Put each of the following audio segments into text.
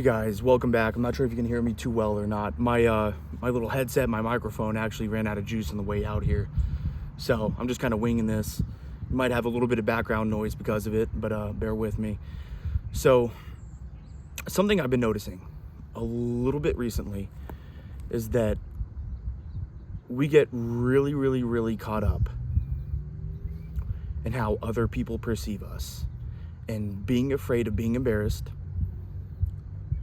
Hey guys, welcome back. I'm not sure if you can hear me too well or not. My little headset, my microphone actually ran out of juice on the way out here. So I'm just kind of winging this. You might have a little bit of background noise because of it, but bear with me. So something I've been noticing a little bit recently is that we get really caught up in how other people perceive us and being afraid of being embarrassed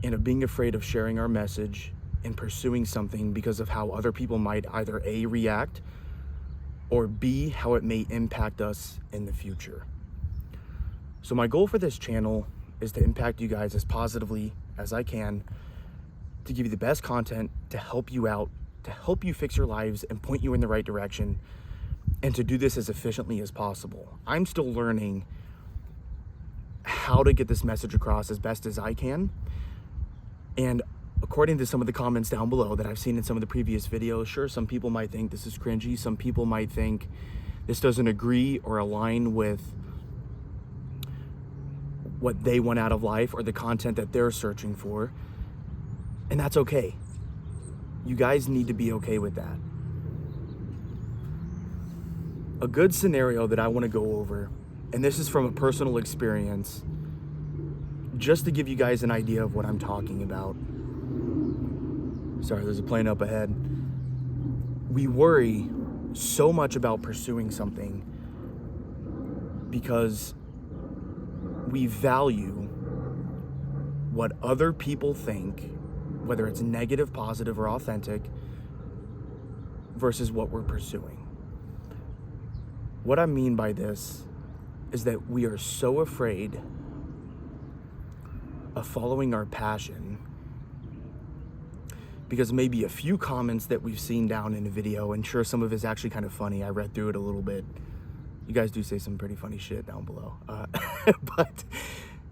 and of being afraid of sharing our message and pursuing something because of how other people might either A, react, or B, how it may impact us in the future. So my goal for this channel is to impact you guys as positively as I can, to give you the best content, to help you out, to help you fix your lives and point you in the right direction, and to do this as efficiently as possible. I'm still learning how to get this message across as best as I can. And according to some of the comments down below that I've seen in some of the previous videos, sure, some people might think this is cringy. Some people might think this doesn't agree or align with what they want out of life or the content that they're searching for. And that's okay. You guys need to be okay with that. A good scenario that I want to go over, and this is from a personal experience, just to give you guys an idea of what I'm talking about. Sorry, there's a plane up ahead. We worry so much about pursuing something because we value what other people think, whether it's negative, positive, or authentic, versus what we're pursuing. What I mean by this is that we are so afraid of following our passion because maybe a few comments that we've seen down in the video, and sure, some of it's actually kind of funny. I read through it a little bit. You guys do say some pretty funny shit down below. But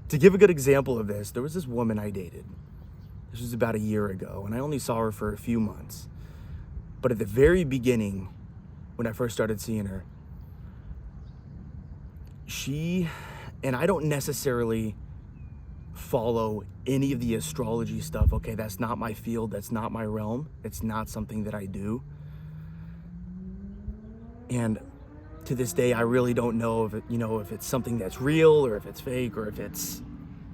to give a good example of this, there was this woman I dated. This was about a year ago, and I only saw her for a few months. But at the very beginning, when I first started seeing her, and I don't necessarily follow any of the astrology stuff. Okay, that's not my field, that's not my realm, it's not something that I do. And to this day, I really don't know if it's something that's real or if it's fake or if it's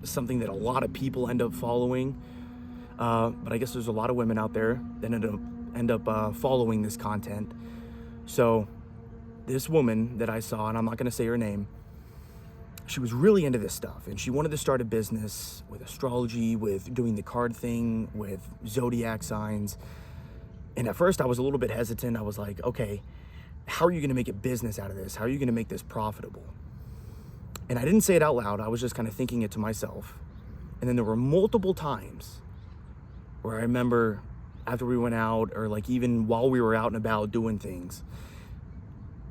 something that a lot of people end up following. But I guess there's a lot of women out there that end up following this content. So this woman that I saw, and I'm not going to say her name, she was really into this stuff, and she wanted to start a business with astrology, with doing the card thing, with zodiac signs. And at first I was a little bit hesitant. I was like, okay, how are you going to make a business out of this? How are you going to make this profitable? And I didn't say it out loud. I was just kind of thinking it to myself. And then there were multiple times where I remember after we went out, or like even while we were out and about doing things,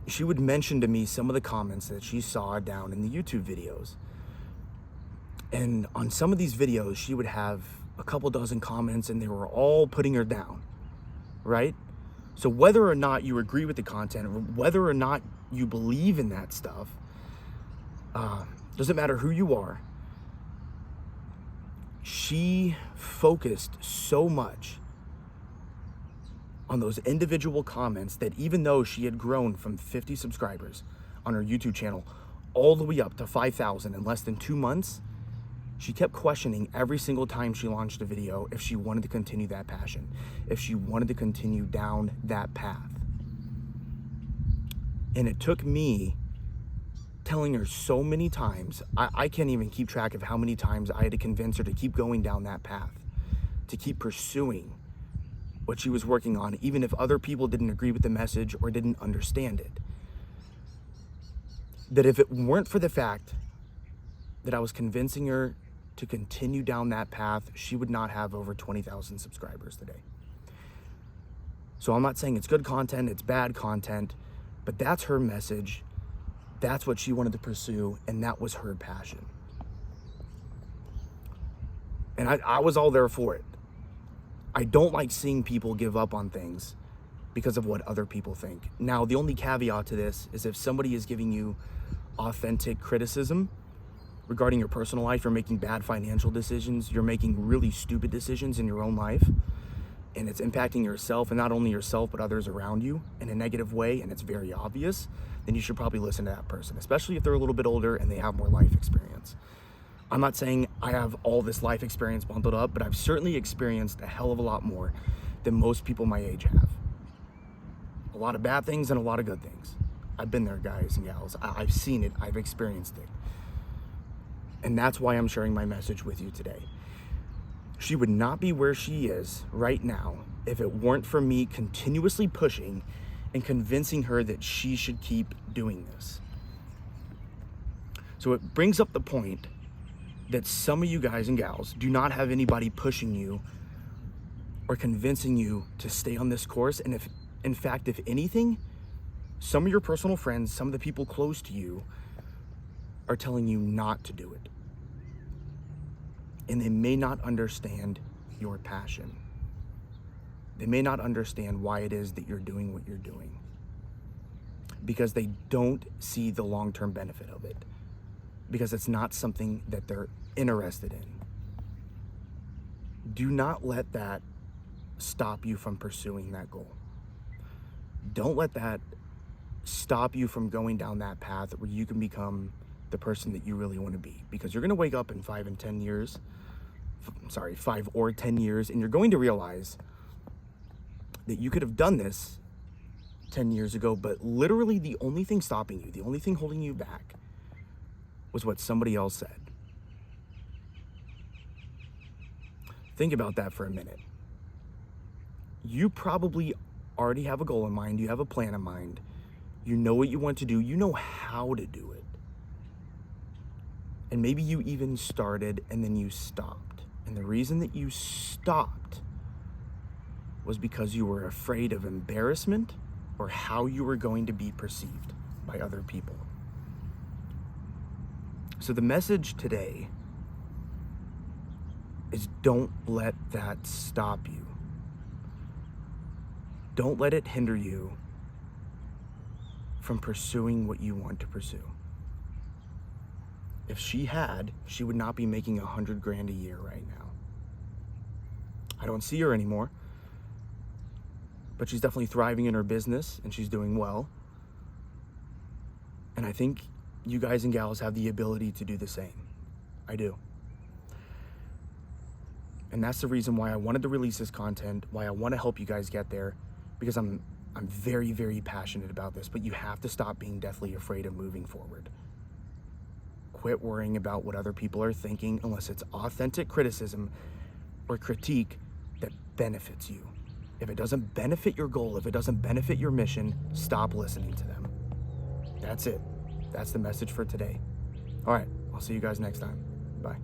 she would mention to me some of the comments that she saw down in the YouTube videos. And on some of these videos, she would have a couple dozen comments and they were all putting her down, right? So whether or not you agree with the content, or whether or not you believe in that stuff, doesn't matter who you are, she focused so much on those individual comments that even though she had grown from 50 subscribers on her YouTube channel all the way up to 5,000 in less than 2 months, she kept questioning every single time she launched a video if she wanted to continue that passion, if she wanted to continue down that path. And it took me telling her so many times, I can't even keep track of how many times I had to convince her to keep going down that path, to keep pursuing what she was working on, even if other people didn't agree with the message or didn't understand it. That if it weren't for the fact that I was convincing her to continue down that path, she would not have over 20,000 subscribers today. So I'm not saying it's good content, it's bad content, but that's her message. That's what she wanted to pursue, and that was her passion. And I was all there for it. I don't like seeing people give up on things because of what other people think. Now, the only caveat to this is if somebody is giving you authentic criticism, regarding your personal life, you're making bad financial decisions, you're making really stupid decisions in your own life, and it's impacting yourself, and not only yourself, but others around you in a negative way, and it's very obvious, then you should probably listen to that person, especially if they're a little bit older and they have more life experience. I'm not saying I have all this life experience bundled up, but I've certainly experienced a hell of a lot more than most people my age have. A lot of bad things and a lot of good things. I've been there, guys and gals. I've seen it. I've experienced it. And that's why I'm sharing my message with you today. She would not be where she is right now if it weren't for me continuously pushing and convincing her that she should keep doing this. So it brings up the point that some of you guys and gals do not have anybody pushing you or convincing you to stay on this course. And if, in fact, if anything, some of your personal friends, some of the people close to you are telling you not to do it. And they may not understand your passion. They may not understand why it is that you're doing what you're doing, because they don't see the long-term benefit of it, because it's not something that they're interested in. Do not let that stop you from pursuing that goal. Don't let that stop you from going down that path where you can become the person that you really want to be, because you're going to wake up in 5 or 10 years, and you're going to realize that you could have done this 10 years ago, but literally the only thing stopping you, the only thing holding you back was what somebody else said. Think about that for a minute. You probably already have a goal in mind. You have a plan in mind. You know what you want to do. You know how to do it. And maybe you even started and then you stopped. And the reason that you stopped was because you were afraid of embarrassment or how you were going to be perceived by other people. So the message today is, don't let that stop you. Don't let it hinder you from pursuing what you want to pursue. If she had, she would not be making $100,000 a year right now. I don't see her anymore, but she's definitely thriving in her business and she's doing well. And I think you guys and gals have the ability to do the same. I do. And that's the reason why I wanted to release this content, why I want to help you guys get there, because I'm very, very passionate about this. But you have to stop being deathly afraid of moving forward. Quit worrying about what other people are thinking unless it's authentic criticism or critique that benefits you. If it doesn't benefit your goal, if it doesn't benefit your mission, stop listening to them. That's it. That's the message for today. All right, I'll see you guys next time. Bye.